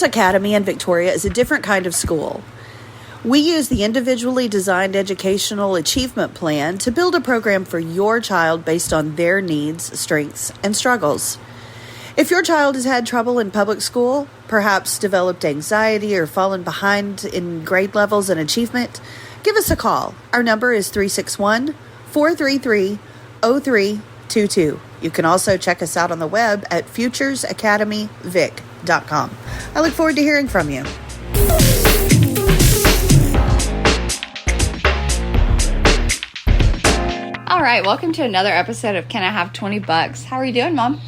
Futures Academy in Victoria is a different kind of school. We use the individually designed educational achievement plan to build a program for your child based on their needs, strengths, and struggles. If your child has had trouble in public school, perhaps developed anxiety or fallen behind in grade levels and achievement, give us a call. Our number is 361-433-0322. You can also check us out on the web at futuresacademyvic.com. I look forward to hearing from you. All right, welcome to another episode of Can I Have $20? How are you doing, Mom?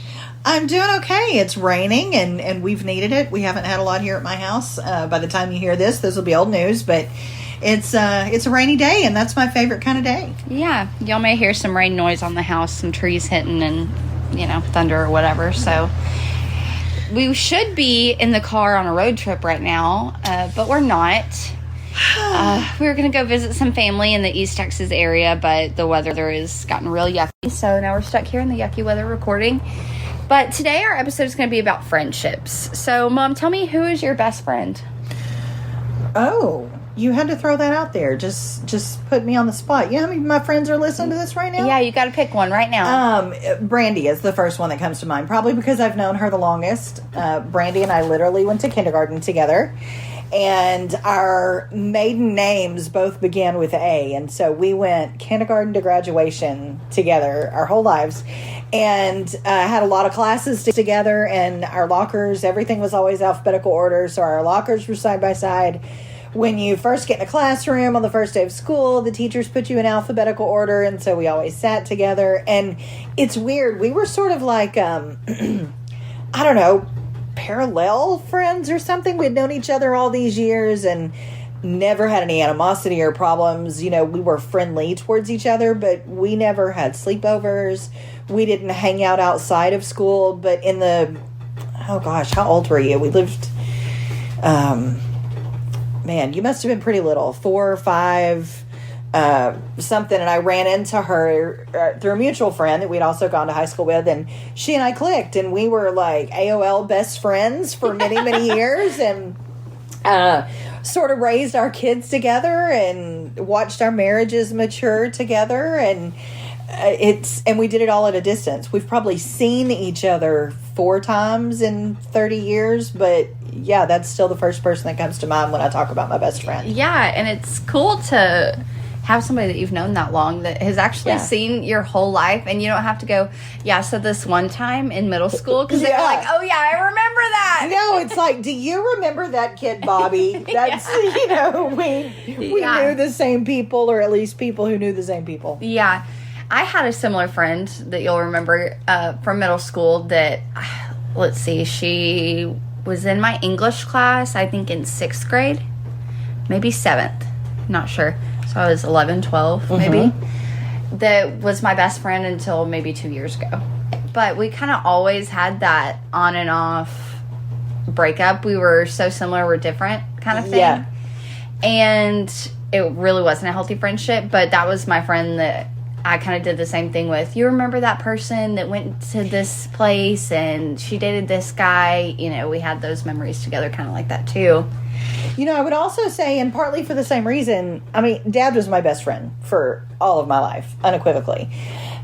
I'm doing okay. It's raining, and we've needed it. We haven't had a lot here at my house. By the time you hear this will be old news, but it's a rainy day, and that's my favorite kind of day. Yeah, y'all may hear some rain noise on the house, some trees hitting and, thunder or whatever. So we should be in the car on a road trip right now, but we're not. We were going to go visit some family in the East Texas area, but the weather has gotten real yucky, so now we're stuck here in the yucky weather recording. But today our episode is going to be about friendships. So, Mom, tell me, who is your best friend? Oh, you had to throw that out there. Just put me on the spot. You know how many of my friends are listening to this right now? Yeah, you got to pick one right now. Brandy is the first one that comes to mind, probably because I've known her the longest. Brandy and I literally went to kindergarten together. And our maiden names both began with A. And so we went kindergarten to graduation together our whole lives. And had a lot of classes together. And our lockers, everything was always alphabetical order. So our lockers were side by side. When you first get in a classroom on the first day of school, the teachers put you in alphabetical order. And so we always sat together. And it's weird. We were sort of like, I don't know, parallel friends or something. We'd known each other all these years and never had any animosity or problems. We were friendly towards each other, but we never had sleepovers. We didn't hang out outside of school, but oh gosh, how old were you? We lived, man, you must have been pretty little, 4 or 5, something, and I ran into her through a mutual friend that we'd also gone to high school with, and she and I clicked, and we were like AOL best friends for many, many years, and sort of raised our kids together and watched our marriages mature together, and we did it all at a distance. We've probably seen each other 4 times in 30 years, but yeah, that's still the first person that comes to mind when I talk about my best friend. Yeah, and it's cool to have somebody that you've known that long that has actually seen your whole life, and you don't have to go, so this one time in middle school, because they're like, oh yeah, I remember that. No, it's like, do you remember that kid, Bobby? That's, we knew the same people, or at least people who knew the same people. Yeah. I had a similar friend that you'll remember from middle school that, let's see, she was in my English class, I think in 6th grade, maybe 7th, not sure. So I was 11, 12, maybe. That was my best friend until maybe 2 years ago. But we kind of always had that on and off breakup. We were so similar, we're different kind of thing. Yeah. And it really wasn't a healthy friendship, but that was my friend that I kind of did the same thing with. You remember that person that went to this place and she dated this guy? We had those memories together kind of like that too. I would also say, and partly for the same reason, Dad was my best friend for all of my life, unequivocally.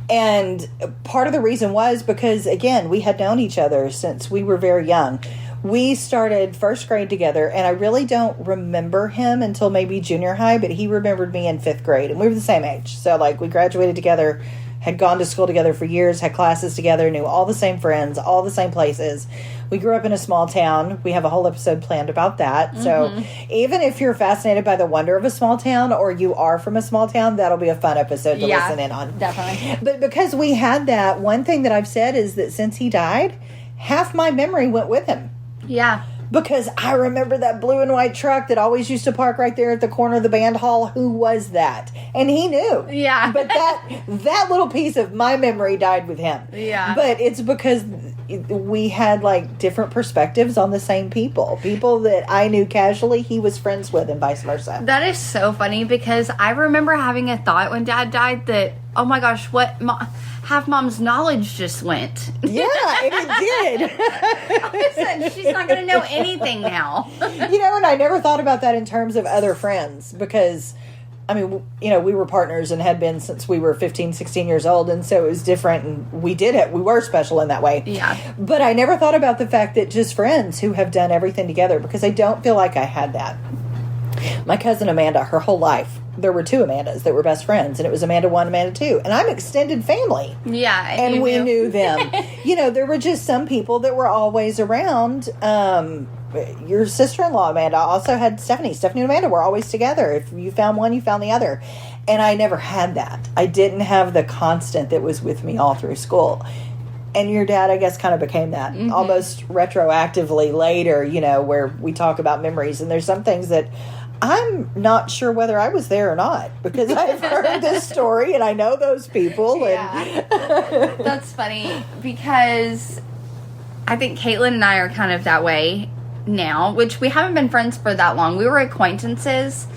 And part of the reason was because, again, we had known each other since we were very young. We started first grade together, and I really don't remember him until maybe junior high, but he remembered me in 5th grade, and we were the same age. So, we graduated together, had gone to school together for years, had classes together, knew all the same friends, all the same places. We grew up in a small town. We have a whole episode planned about that. Mm-hmm. So even if you're fascinated by the wonder of a small town, or you are from a small town, that'll be a fun episode to listen in on. Definitely. But because we had that, one thing that I've said is that since he died, half my memory went with him. Yeah. Because I remember that blue and white truck that always used to park right there at the corner of the band hall. Who was that? And he knew. Yeah. But that little piece of my memory died with him. Yeah. But it's because we had like different perspectives on the same people. People that I knew casually, he was friends with, and vice versa. That is so funny because I remember having a thought when Dad died that, oh my gosh, half Mom's knowledge just went. Yeah, and it did. All of a sudden, she's not going to know anything now. And I never thought about that in terms of other friends because, I mean, we were partners and had been since we were 15, 16 years old. And so it was different. And we did it. We were special in that way. Yeah. But I never thought about the fact that just friends who have done everything together, because I don't feel like I had that. My cousin Amanda, her whole life, there were two Amandas that were best friends. And it was Amanda 1, Amanda 2. And I'm extended family. Yeah. And we knew them. There were just some people that were always around. Your sister-in-law, Amanda, also had Stephanie. Stephanie and Amanda were always together. If you found one, you found the other. And I never had that. I didn't have the constant that was with me all through school. And your dad, I guess, kind of became that almost retroactively later, where we talk about memories. And there's some things that I'm not sure whether I was there or not because I've heard this story and I know those people. Yeah. That's funny because I think Caitlin and I are kind of that way now, which we haven't been friends for that long. We were acquaintances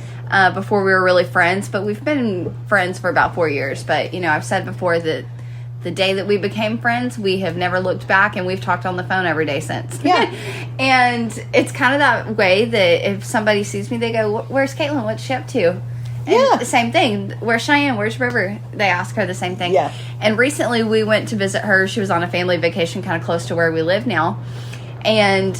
before we were really friends, but we've been friends for about 4 years. But, I've said before that the day that we became friends, we have never looked back, and we've talked on the phone every day since. Yeah. And it's kind of that way that if somebody sees me, they go, "Where's Caitlin? What's she up to?" And yeah. the same thing. Where's Cheyenne? Where's River? They ask her the same thing. Yeah. And recently we went to visit her. She was on a family vacation kind of close to where we live now. And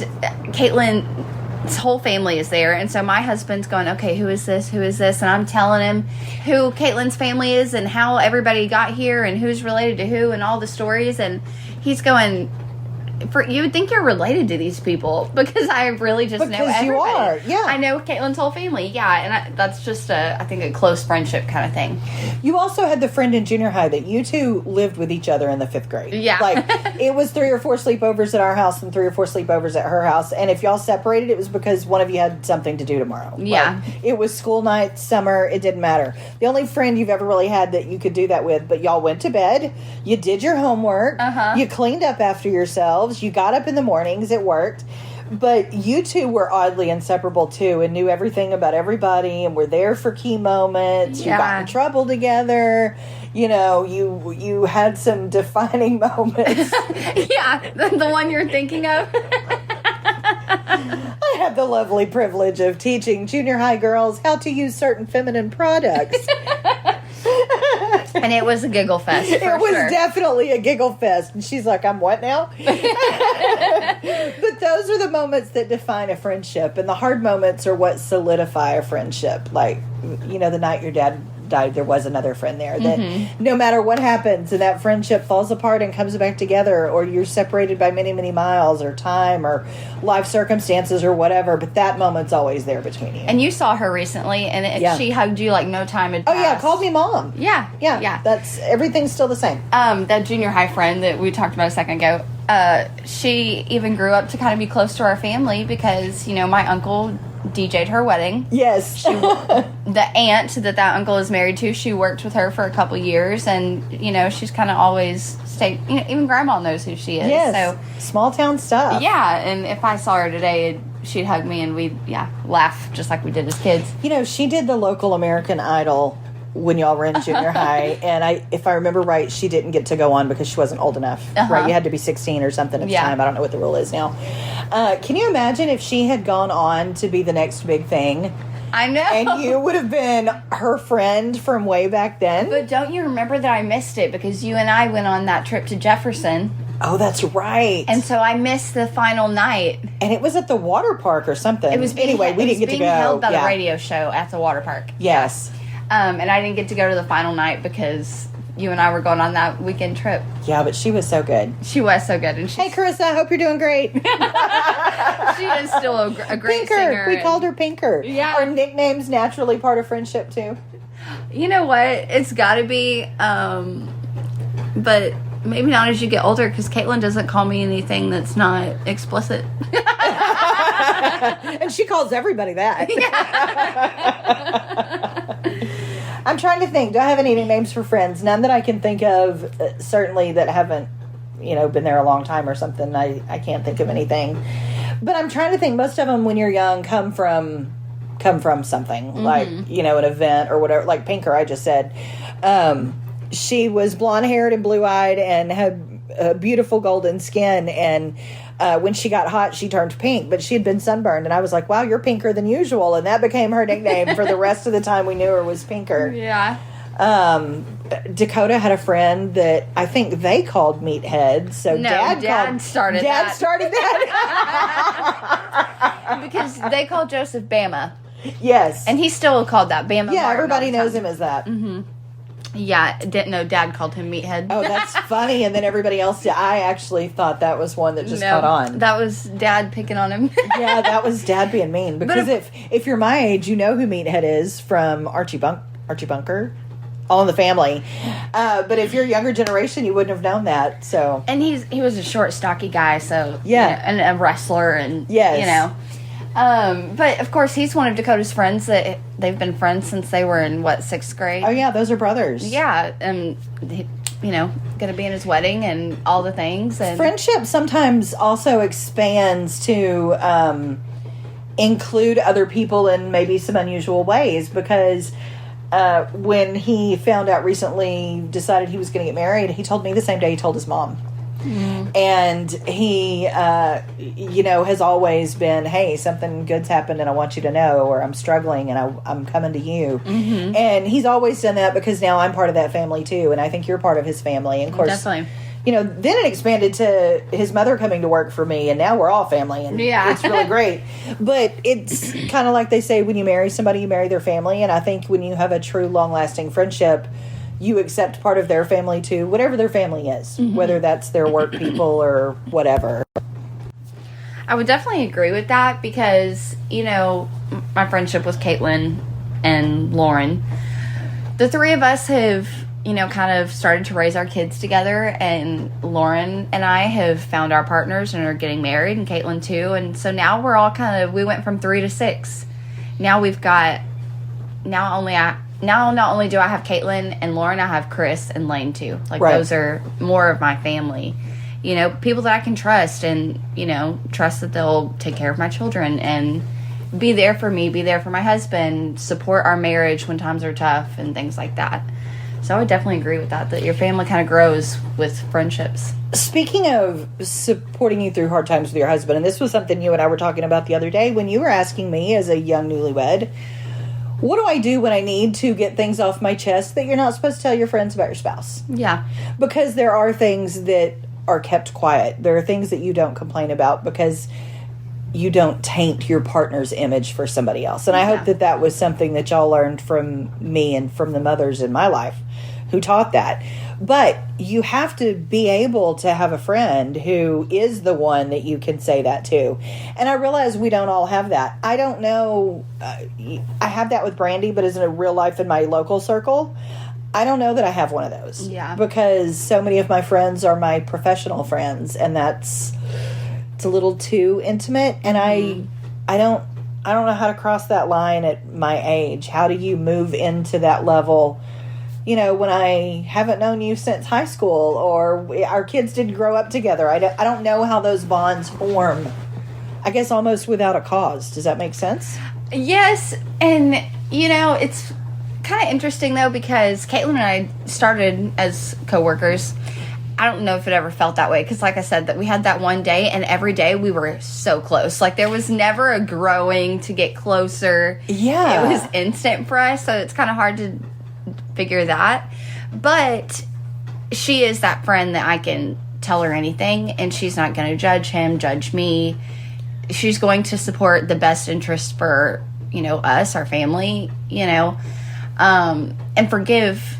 Caitlin's whole family is there. And so my husband's going, "Okay, who is this? Who is this?" And I'm telling him who Caitlin's family is and how everybody got here and who's related to who and all the stories. And he's going, you would think you're related to these people because I really just know everybody. You are, yeah. I know Caitlin's whole family, yeah, and that's just I think a close friendship kind of thing. You also had the friend in junior high that you two lived with each other in the 5th grade. Yeah. Like, it was 3 or 4 sleepovers at our house and 3 or 4 sleepovers at her house, and if y'all separated, it was because one of you had something to do tomorrow. Yeah. Like, it was school night, summer, it didn't matter. The only friend you've ever really had that you could do that with, but y'all went to bed, you did your homework, you cleaned up after yourselves, you got up in the mornings, it worked. But you two were oddly inseparable too and knew everything about everybody and were there for key moments. Yeah. You got in trouble together. You had some defining moments. Yeah, the one you're thinking of. I had the lovely privilege of teaching junior high girls how to use certain feminine products. And it was a giggle fest. It was definitely a giggle fest. And she's like, "I'm what now?" But those are the moments that define a friendship. And the hard moments are what solidify a friendship. Like, the night your dad died, there was another friend there that no matter what happens and that friendship falls apart and comes back together, or you're separated by many, many miles or time or life circumstances or whatever, but that moment's always there between you. And you saw her recently, and she hugged you like no time had passed. Oh, yeah, called me mom. Yeah. That's, everything's still the same. That junior high friend that we talked about a second ago, she even grew up to kind of be close to our family because, my uncle DJ'd her wedding. Yes. The aunt that uncle is married to, she worked with her for a couple years, and she's kind of always stayed. Even grandma knows who she is. Yes. So small town stuff. Yeah, and if I saw her today, she'd hug me and we'd laugh just like we did as kids. She did the local American Idol when y'all were in junior high, and if I remember right, she didn't get to go on because she wasn't old enough. Right? You had to be 16 or something at the time. I don't know what the rule is now. Can you imagine if she had gone on to be the next big thing? I know. And you would have been her friend from way back then. But don't you remember that I missed it because you and I went on that trip to Jefferson? Oh, that's right. And so I missed the final night. And it was at the water park or something. It was being, we didn't get to go. held by the radio show at the water park. Yes. And I didn't get to go to the final night because you and I were going on that weekend trip. Yeah, but she was so good. She was so good. And hey, Carissa, I hope you're doing great. She is still a great Pinker. singer. We called her Pinker. Yeah. Are nicknames naturally part of friendship, too? You know what? It's got to be. But maybe not as you get older, because Caitlin doesn't call me anything that's not explicit. And she calls everybody that. I'm trying to think. Do I have any nicknames for friends? None that I can think of, certainly that haven't been there a long time or something. I can't think of anything. But I'm trying to think. Most of them, when you're young, come from something like, an event or whatever. Like Pinker, I just said. She was blonde-haired and blue-eyed and had beautiful golden skin. And when she got hot, she turned pink. But she had been sunburned. And I was like, wow, you're pinker than usual. And that became her nickname for the rest of the time we knew her was Pinker. Yeah. Dakota had a friend that I think they called Meathead. So No, Dad started that. Because they called Joseph Bama. Yes. And he's still called that, Bama. Yeah, Martin everybody all the knows time. him as that. Mm-hmm. Yeah, didn't know Dad called him Meathead. Oh, that's funny. And then everybody else did. I actually thought that was one that just caught on. That was Dad picking on him. Yeah, that was Dad being mean. Because if you're my age, you know who Meathead is from Archie Bunker. All in the Family. But if you're a younger generation, you wouldn't have known that. So, and he was a short, stocky guy, so yeah, and a wrestler, and yes. But of course, he's one of Dakota's friends that they've been friends since they were in 6th grade. Oh yeah, those are brothers. Yeah, and going to be in his wedding and all the things. And friendship sometimes also expands to include other people in maybe some unusual ways, because when he found out recently, decided he was going to get married, he told me the same day he told his mom. Mm-hmm. And he, has always been, hey, something good's happened and I want you to know, or I'm struggling and I'm coming to you. Mm-hmm. And he's always done that because now I'm part of that family too. And I think you're part of his family. And of course, definitely. Then it expanded to his mother coming to work for me, and now we're all family, and it's really great. But it's kind of like they say, when you marry somebody, you marry their family. And I think when you have a true, long-lasting friendship, you accept part of their family too, whatever their family is, mm-hmm. whether that's their work people or whatever. I would definitely agree with that because, my friendship with Caitlin and Lauren, the three of us have kind of started to raise our kids together, and Lauren and I have found our partners and are getting married, and Caitlin too. And so now we're all we went from 3 to 6. Now we've got, not only do I have Caitlin and Lauren, I have Chris and Lane too. Those are more of my family. People that I can trust, and, trust that they'll take care of my children and be there for me, be there for my husband, support our marriage when times are tough and things like that. So I would definitely agree with that your family kind of grows with friendships. Speaking of supporting you through hard times with your husband, and this was something you and I were talking about the other day when you were asking me as a young newlywed, what do I do when I need to get things off my chest that you're not supposed to tell your friends about your spouse? Yeah. Because there are things that are kept quiet. There are things that you don't complain about because you don't taint your partner's image for somebody else. And I hope that was something that y'all learned from me and from the mothers in my life who taught that. But you have to be able to have a friend who is the one that you can say that to. And I realize we don't all have that. I don't know. I have that with Brandy, but as in a real life in my local circle, I don't know that I have one of those. Yeah. Because so many of my friends are my professional friends, and it's a little too intimate. And I don't know how to cross that line at my age. How do you move into that level? When I haven't known you since high school, or our kids didn't grow up together. I don't know how those bonds form. I guess almost without a cause. Does that make sense? Yes. And, it's kind of interesting, though, because Caitlin and I started as co-workers. I don't know if it ever felt that way, because like I said, that we had that one day, and every day we were so close. There was never a growing to get closer. Yeah. It was instant for us, so it's kind of hard to figure that. But she is that friend that I can tell her anything, and she's not going to judge me. She's going to support the best interest for, us, our family, and forgive.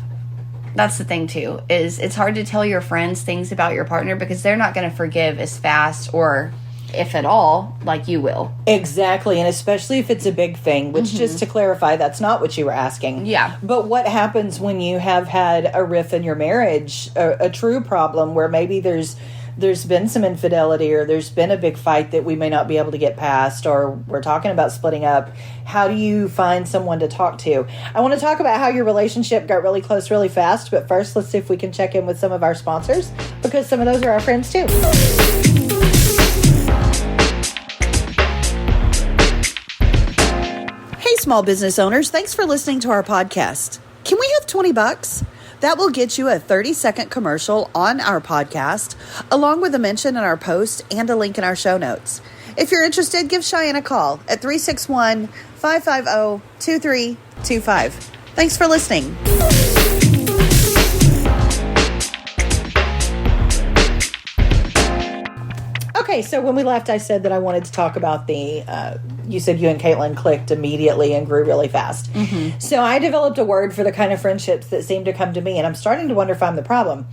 That's the thing too, is it's hard to tell your friends things about your partner because they're not going to forgive as fast, or if at all, like you will. Exactly. And especially if it's a big thing, which just to clarify, that's not what you were asking. Yeah. But what happens when you have had a rift in your marriage, a true problem where maybe there's been some infidelity, or there's been a big fight that we may not be able to get past, or we're talking about splitting up? How do you find someone to talk to? I want to talk about how your relationship got really close really fast, but first let's see if we can check in with some of our sponsors, because because some of those are our friends too. Hey, small business owners, thanks for listening to our podcast. Can we have $20? That will get you a 30-second commercial on our podcast, along with a mention in our post and a link in our show notes. If you're interested, give Cheyenne a call at 361-550-2325. Thanks for listening. Okay, so when we left, I said that I wanted to talk about you said you and Caitlin clicked immediately and grew really fast. Mm-hmm. So I developed a word for the kind of friendships that seem to come to me, and I'm starting to wonder if I'm the problem.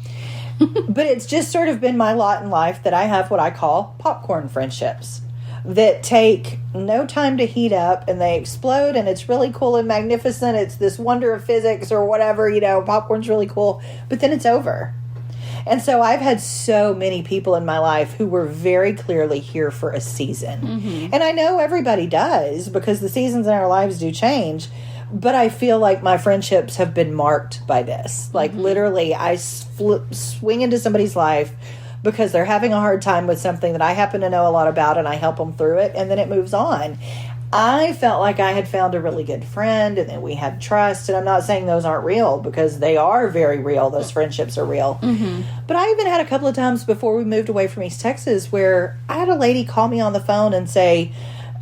But it's just sort of been my lot in life that I have what I call popcorn friendships that take no time to heat up, and they explode, and it's really cool and magnificent. It's this wonder of physics or whatever, popcorn's really cool, but then it's over. And so I've had so many people in my life who were very clearly here for a season. Mm-hmm. And I know everybody does, because the seasons in our lives do change. But I feel like my friendships have been marked by this. Like, literally, I swing into somebody's life because they're having a hard time with something that I happen to know a lot about, and I help them through it, and then it moves on. I felt like I had found a really good friend, and then we had trust. And I'm not saying those aren't real, because they are very real. Those friendships are real. Mm-hmm. But I even had a couple of times before we moved away from East Texas where I had a lady call me on the phone and say,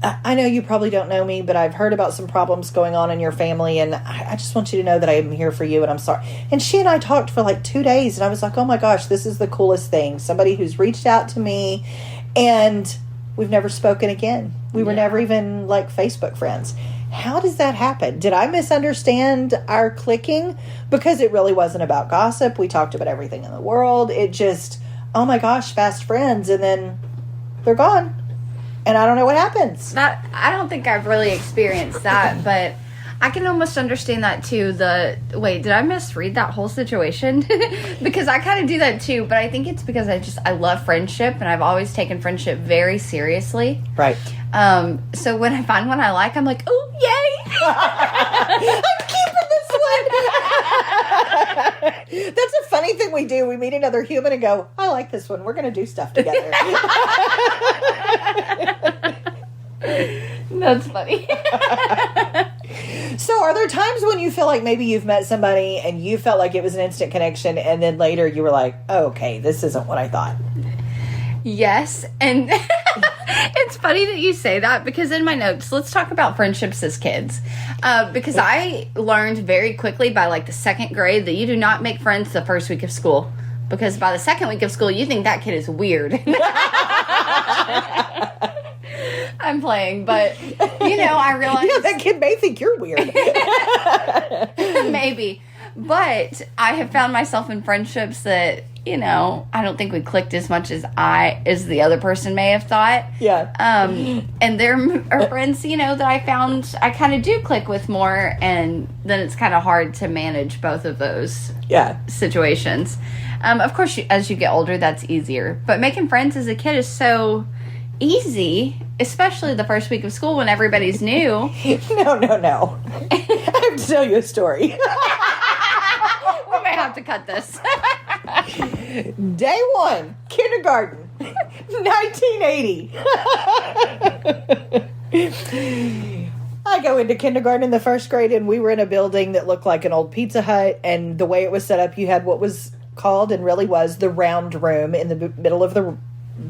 I know you probably don't know me, but I've heard about some problems going on in your family, and I just want you to know that I am here for you, and I'm sorry. And she and I talked for like 2 days, and I was like, oh my gosh, this is the coolest thing. Somebody who's reached out to me, and we've never spoken again. We were never even like Facebook friends. How does that happen? Did I misunderstand our clicking? Because it really wasn't about gossip. We talked about everything in the world. It just, oh my gosh, fast friends, and then they're gone. And I don't know what happens. I don't think I've really experienced that, but I can almost understand that too. Wait, did I misread that whole situation? Because I kind of do that too, but I think it's because I love friendship, and I've always taken friendship very seriously. Right. So when I find one I like, I'm like, oh, yay! I'm keeping this one. That's a funny thing we do. We meet another human and go, I like this one. We're going to do stuff together. That's funny. So are there times when you feel like maybe you've met somebody and you felt like it was an instant connection, and then later you were like, oh, okay, this isn't what I thought? Yes, and it's funny that you say that, because in my notes, let's talk about friendships as kids. Because I learned very quickly by like the second grade that you do not make friends the first week of school. Because by the second week of school, you think that kid is weird. I'm playing, but, I realized... that kid may think you're weird. Maybe. But I have found myself in friendships that, I don't think we clicked as much as the other person may have thought. Yeah. And there are friends, that I found I kind of do click with more, and then it's kind of hard to manage both of those situations. Of course, as you get older, that's easier. But making friends as a kid is so easy, especially the first week of school when everybody's new. No. I have to tell you a story. We may have to cut this. Day one, kindergarten, 1980. I go into kindergarten in the first grade, and we were in a building that looked like an old Pizza Hut, and the way it was set up, you had what was called and really was the round room in the middle of the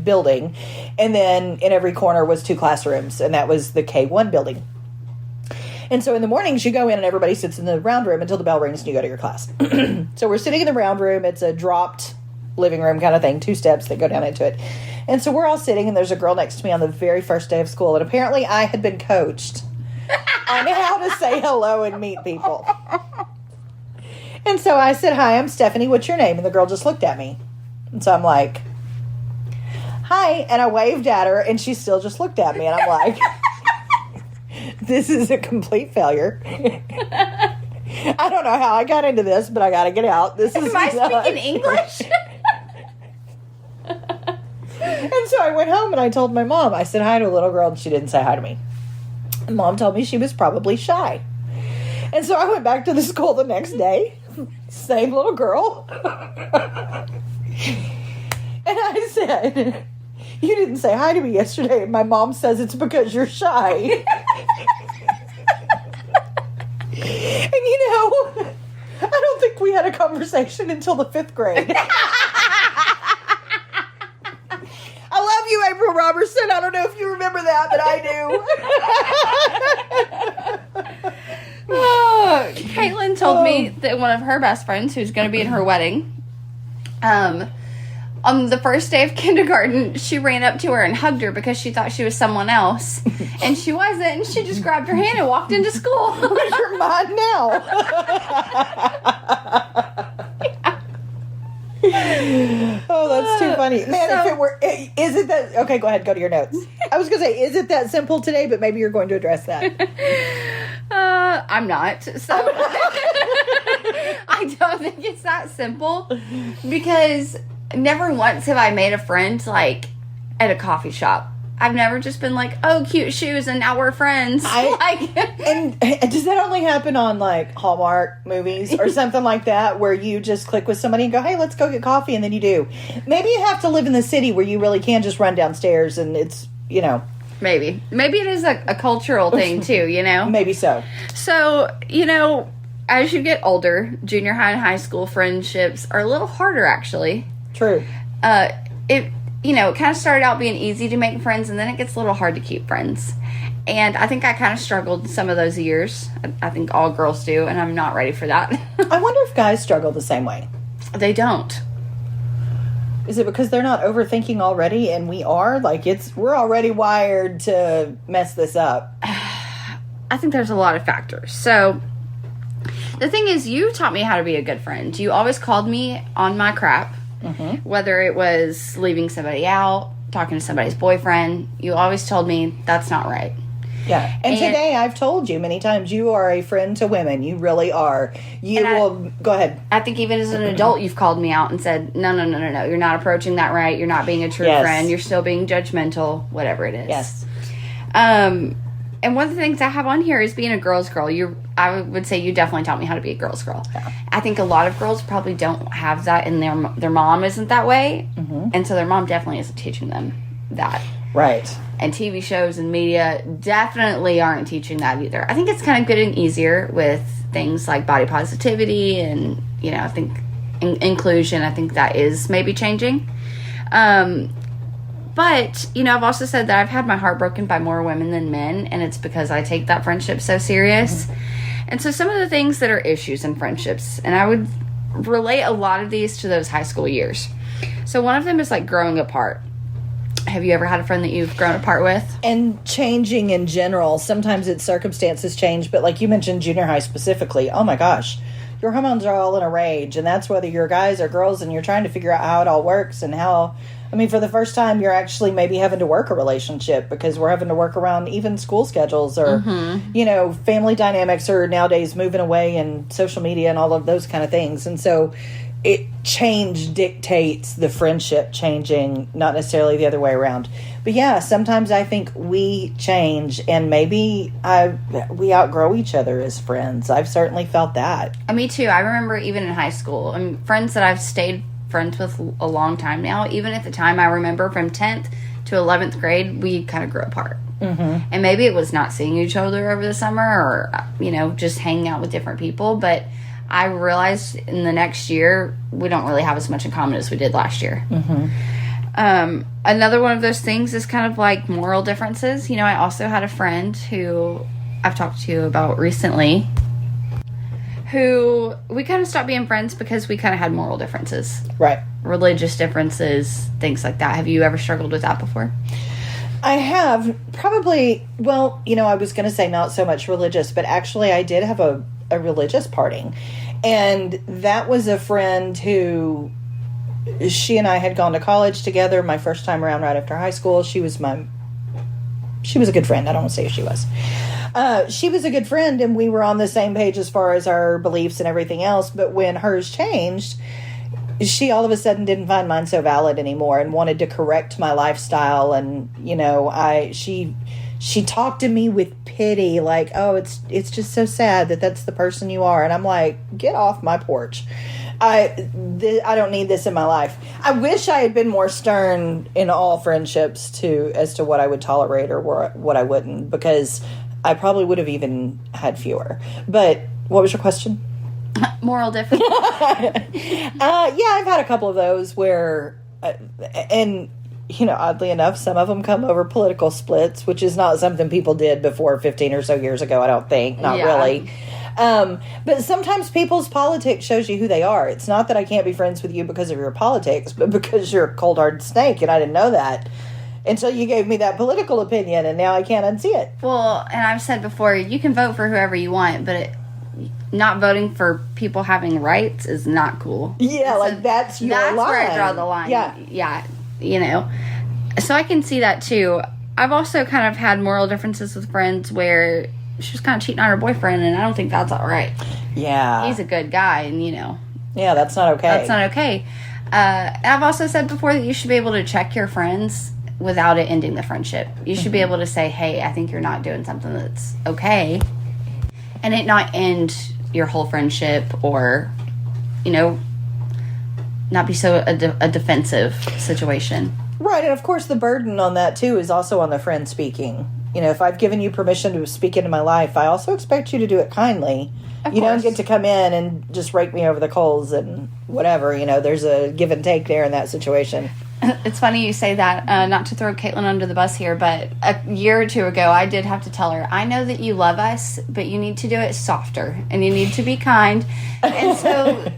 building, and then in every corner was 2 classrooms, and that was the K1 building. And so in the mornings, you go in and everybody sits in the round room until the bell rings and you go to your class. So we're sitting in the round room. It's a dropped living room kind of thing, 2 steps that go down into it. And so we're all sitting, and there's a girl next to me on the very first day of school, and apparently I had been coached on how to say hello and meet people. And so I said, hi, I'm Stephanie. What's your name? And the girl just looked at me. And so I'm like, hi. And I waved at her, and she still just looked at me. And I'm like, this is a complete failure. I don't know how I got into this, but I got to get out. Am I speaking English? And so I went home and I told my mom. I said hi to a little girl, and she didn't say hi to me. And Mom told me she was probably shy. And so I went back to the school the next day. Same little girl. And I said, you didn't say hi to me yesterday. And my mom says it's because you're shy. And I don't think we had a conversation until the 5th grade. I love you, April Robertson. I don't know if you remember that, but I do. Caitlin told me that one of her best friends, who's going to be in her wedding, on the first day of kindergarten, she ran up to her and hugged her because she thought she was someone else. And she wasn't. And she just grabbed her hand and walked into school. Where's your mind now? Oh, that's too funny. Man, if it were... Is it that... Okay, go ahead. Go to your notes. I was going to say, is it that simple today? But maybe you're going to address that. I'm not. So I don't think it's that simple. Because never once have I made a friend, like, at a coffee shop. I've never just been like, oh, cute shoes, and now we're friends. And does that only happen on, like, Hallmark movies or something like that, where you just click with somebody and go, hey, let's go get coffee, and then you do? Maybe you have to live in the city where you really can just run downstairs and it's, Maybe it is a cultural thing, too, Maybe so. So, as you get older, junior high and high school friendships are a little harder, actually. True. It kind of started out being easy to make friends, and then it gets a little hard to keep friends. And I think I kind of struggled some of those years. I think all girls do, and I'm not ready for that. I wonder if guys struggle the same way. They don't. Is it because they're not overthinking already, and we are? Like, we're already wired to mess this up. I think there's a lot of factors. So, the thing is, you taught me how to be a good friend. You always called me on my crap. Mm-hmm. Whether it was leaving somebody out, talking to somebody's boyfriend, you always told me that's not right. Yeah. And today I've told you many times you are a friend to women. You really are. Go ahead. I think even as an adult, you've called me out and said, no. You're not approaching that right. You're not being a true friend. You're still being judgmental, whatever it is. Yes. And one of the things I have on here is being a girl's girl. I would say you definitely taught me how to be a girl's girl. Yeah. I think a lot of girls probably don't have that, and their mom isn't that way. Mm-hmm. And so their mom definitely isn't teaching them that. Right. And TV shows and media definitely aren't teaching that either. I think it's kind of getting easier with things like body positivity and, I think inclusion. I think that is maybe changing. But, I've also said that I've had my heart broken by more women than men, and it's because I take that friendship so serious. Mm-hmm. And so some of the things that are issues in friendships, and I would relate a lot of these to those high school years. So one of them is like growing apart. Have you ever had a friend that you've grown apart with? And changing in general. Sometimes its circumstances change, but like you mentioned junior high specifically, oh my gosh, your hormones are all in a rage, and that's whether you're guys or girls, and you're trying to figure out how it all works and how... for the first time, you're actually maybe having to work a relationship because we're having to work around even school schedules or, family dynamics are nowadays moving away and social media and all of those kind of things. And so change dictates the friendship changing, not necessarily the other way around. But yeah, sometimes I think we change and maybe we outgrow each other as friends. I've certainly felt that. Me too. I remember even in high school, friends that I've stayed friends with a long time now. Even at the time, I remember from 10th to 11th grade, we kind of grew apart. Mm-hmm. And maybe it was not seeing each other over the summer or, just hanging out with different people. But I realized in the next year, we don't really have as much in common as we did last year. Mm-hmm. Another one of those things is kind of like moral differences. I also had a friend who I've talked to you about recently who we kind of stopped being friends because we kind of had moral differences. Right. Religious differences, things like that. Have you ever struggled with that before? I have. Probably, I was going to say not so much religious, but actually I did have a religious parting. And that was a friend who, she and I had gone to college together my first time around right after high school. She was a good friend. I don't want to say she was. She was a good friend, and we were on the same page as far as our beliefs and everything else. But when hers changed, she all of a sudden didn't find mine so valid anymore and wanted to correct my lifestyle. And, she talked to me with pity, like, oh, it's just so sad that that's the person you are. And I'm like, get off my porch. I don't need this in my life. I wish I had been more stern in all friendships as to what I would tolerate or what I wouldn't, because I probably would have even had fewer. But what was your question? Moral difference. Yeah, I've had a couple of those where, and oddly enough, some of them come over political splits, which is not something people did before 15 or so years ago, I don't think. Not really. But sometimes people's politics shows you who they are. It's not that I can't be friends with you because of your politics, but because you're a cold-hearted snake, and I didn't know that until you gave me that political opinion, and now I can't unsee it. Well, and I've said before, you can vote for whoever you want, but not voting for people having rights is not cool. Yeah, so that's your line. That's where I draw the line. Yeah, So I can see that too. I've also kind of had moral differences with friends where she was kind of cheating on her boyfriend, and I don't think that's all right. Yeah. He's a good guy, and Yeah, that's not okay. That's not okay. I've also said before that you should be able to check your friends without it ending the friendship. You should be able to say, hey, I think you're not doing something that's okay, and it not end your whole friendship, or not be so a defensive situation. Right, and of course the burden on that too is also on the friend speaking. If I've given you permission to speak into my life, I also expect you to do it kindly. You don't get to come in and just rake me over the coals and whatever. There's a give and take there in that situation. It's funny you say that, not to throw Caitlin under the bus here, but a year or two ago, I did have to tell her, I know that you love us, but you need to do it softer, and you need to be kind. And so,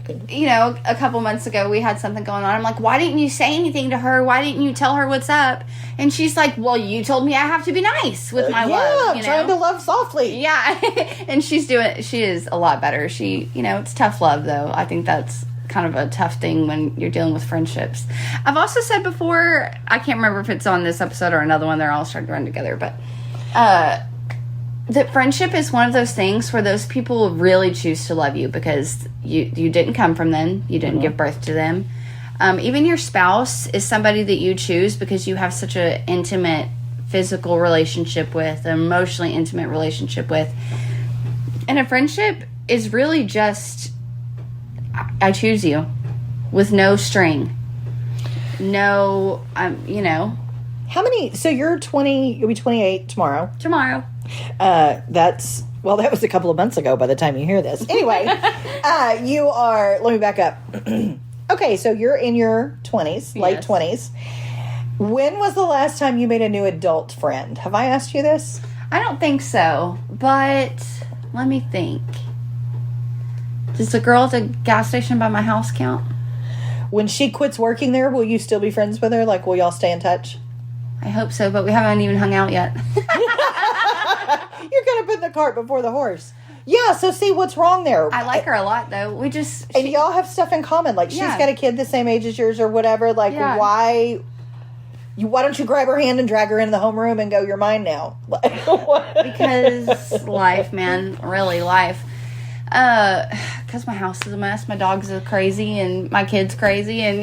a couple months ago, we had something going on. I'm like, why didn't you say anything to her? Why didn't you tell her what's up? And she's like, well, you told me I have to be nice with my love. Yeah, trying to love softly. Yeah, and she is a lot better. It's tough love, though. I think that's kind of a tough thing when you're dealing with friendships. I've also said before, I can't remember if it's on this episode or another one, they're all starting to run together, but that friendship is one of those things where those people really choose to love you because you didn't come from them, you didn't give birth to them. Even your spouse is somebody that you choose because you have such an intimate physical relationship with, an emotionally intimate relationship with. And a friendship is really just, I choose you with no string. No, How many, so you'll be 28 tomorrow. That was a couple of months ago by the time you hear this. Anyway, you are, let me back up. Okay, so you're in your 20s, late 20s. When was the last time you made a new adult friend? Have I asked you this? I don't think so, but let me think. Does the girl at the gas station by my house count? When she quits working there, will you still be friends with her? Like, will y'all stay in touch? I hope so, but we haven't even hung out yet. You're going to put the cart before the horse. Yeah, so see, what's wrong there? I like her a lot, though. And y'all have stuff in common. Like, she's got a kid the same age as yours or whatever. Like, why don't you grab her hand and drag her into the homeroom and go, you're mine now? Because life, man. Really, life. Because my house is a mess, my dogs are crazy, and my kid's crazy, and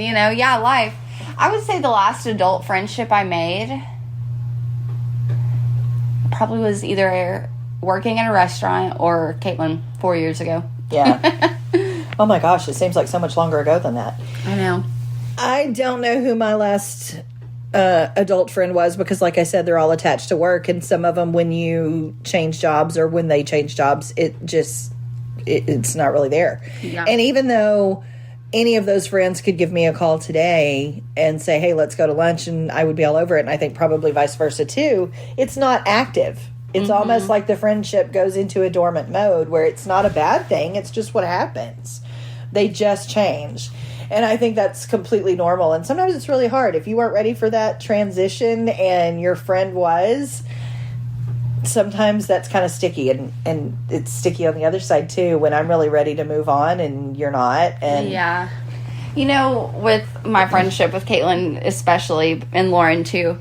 life. I would say the last adult friendship I made probably was either working at a restaurant or Caitlin 4 years ago. Yeah. Oh my gosh, it seems like so much longer ago than that. I know. I don't know who my last adult friend was because, like I said, they're all attached to work, and some of them, when you change jobs or when they change jobs, it's not really there. Yeah. And even though any of those friends could give me a call today and say, hey, let's go to lunch, and I would be all over it, and I think probably vice versa too, it's not active. It's almost like the friendship goes into a dormant mode where it's not a bad thing. It's just what happens. They just change. And I think that's completely normal. And sometimes it's really hard. If you weren't ready for that transition and your friend was, sometimes that's kind of sticky. And it's sticky on the other side too, when I'm really ready to move on and you're not. And yeah. With my friendship with Caitlin especially, and Lauren too,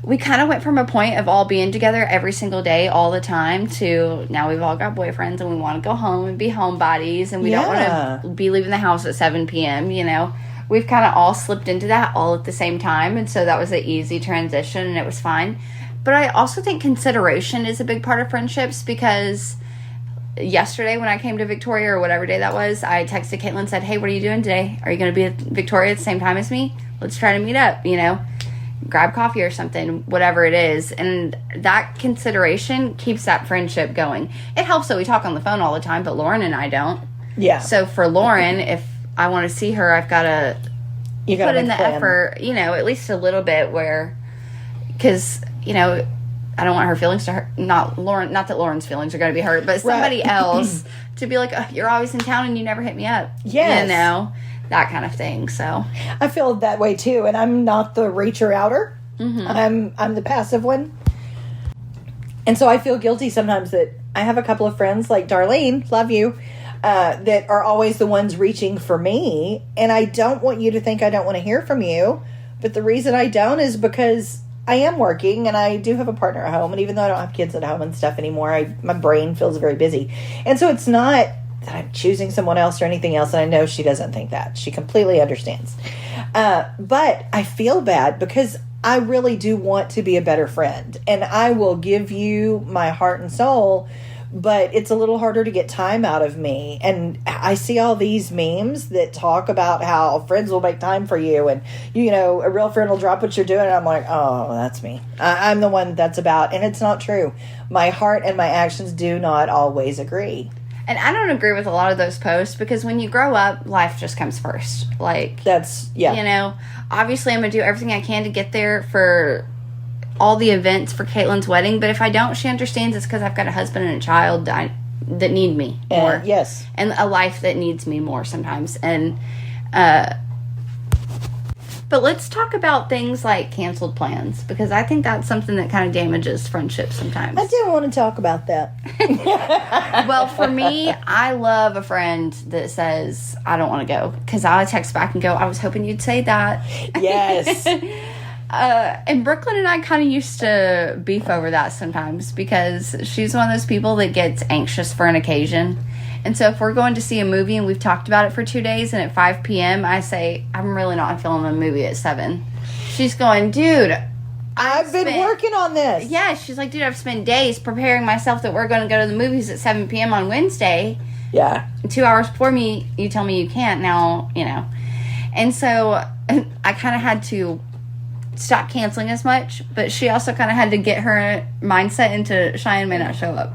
we kind of went from a point of all being together every single day, all the time, to now we've all got boyfriends and we want to go home and be homebodies, and we don't want to be leaving the house at 7 p.m., We've kind of all slipped into that all at the same time, and so that was an easy transition, and it was fine. But I also think consideration is a big part of friendships, because yesterday when I came to Victoria or whatever day that was, I texted Caitlin and said, hey, what are you doing today? Are you going to be at Victoria at the same time as me? Let's try to meet up, grab coffee or something, whatever it is. And that consideration keeps that friendship going. It helps that we talk on the phone all the time, but Lauren and I don't. Yeah. So for Lauren, if I want to see her, I've got to put in the effort, at least a little bit because, I don't want her feelings to hurt. Not that Lauren's feelings are going to be hurt, but somebody else to be like, oh, you're always in town and you never hit me up. Yes. That kind of thing. So I feel that way too. And I'm not the reacher outer. Mm-hmm. I'm the passive one. And so I feel guilty sometimes that I have a couple of friends like Darlene, love you, that are always the ones reaching for me. And I don't want you to think I don't want to hear from you. But the reason I don't is because I am working and I do have a partner at home. And even though I don't have kids at home and stuff anymore, my brain feels very busy. And so it's not that I'm choosing someone else or anything else. And I know she doesn't think that. She completely understands. But I feel bad because I really do want to be a better friend. And I will give you my heart and soul. But it's a little harder to get time out of me. And I see all these memes that talk about how friends will make time for you. And, a real friend will drop what you're doing. And I'm like, oh, that's me. I'm the one that's about. And it's not true. My heart and my actions do not always agree. And I don't agree with a lot of those posts because when you grow up, life just comes first. Obviously I'm going to do everything I can to get there for all the events for Caitlin's wedding, but if I don't, she understands it's because I've got a husband and a child that need me more. Yes. And a life that needs me more sometimes. And, but let's talk about things like canceled plans, because I think that's something that kind of damages friendships sometimes. I didn't want to talk about that. Well, for me, I love a friend that says, I don't want to go, because I'll text back and go, I was hoping you'd say that. Yes. And Brooklyn and I kind of used to beef over that sometimes because she's one of those people that gets anxious for an occasion. And so if we're going to see a movie and we've talked about it for 2 days and at 5 p.m. I say, I'm really not feeling the movie at 7. She's going, dude, I've been working on this. Yeah, she's like, dude, I've spent days preparing myself that we're going to go to the movies at 7 p.m. on Wednesday. Yeah. 2 hours before you tell me you can't now, And so I kind of had to stop canceling as much, but she also kind of had to get her mindset into Cheyenne may not show up.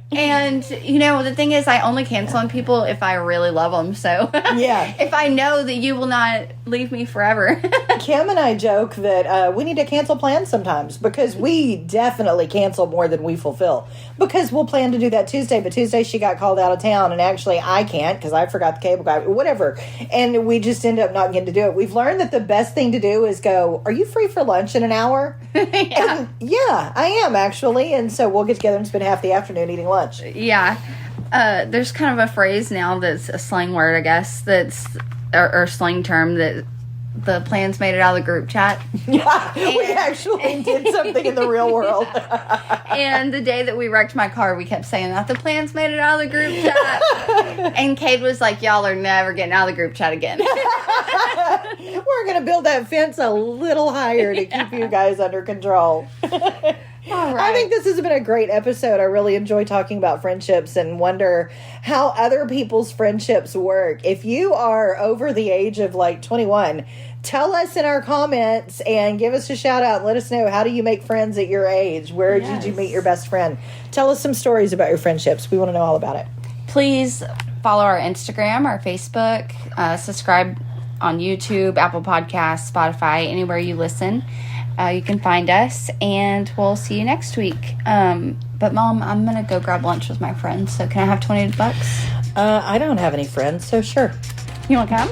And, the thing is, I only cancel on people if I really love them. So, yeah. If I know that you will not leave me forever. Kim and I joke that we need to cancel plans sometimes because we definitely cancel more than we fulfill. Because we'll plan to do that Tuesday, but Tuesday she got called out of town, and actually I can't because I forgot the cable guy, whatever. And we just end up not getting to do it. We've learned that the best thing to do is go, are you free for lunch in an hour? Yeah. And, yeah, I am actually. And so we'll get together and spend half the afternoon eating lunch. Yeah. There's kind of a phrase now that's a slang word, I guess, or slang term that the plans made it out of the group chat. Yeah, we actually did something in the real world. And the day that we wrecked my car, we kept saying that the plans made it out of the group chat. And Cade was like, y'all are never getting out of the group chat again. We're going to build that fence a little higher to keep you guys under control. All right. I think this has been a great episode. I really enjoy talking about friendships and wonder how other people's friendships work. If you are over the age of 21, tell us in our comments and give us a shout out and let us know, how do you make friends at your age? Where did you meet your best friend? Tell us some stories about your friendships. We want to know all about it. Please follow our Instagram, our Facebook, subscribe on YouTube, Apple Podcasts, Spotify, anywhere you listen. You can find us, and we'll see you next week. But, Mom, I'm going to go grab lunch with my friends, so can I have $20? I don't have any friends, so sure. You want to come?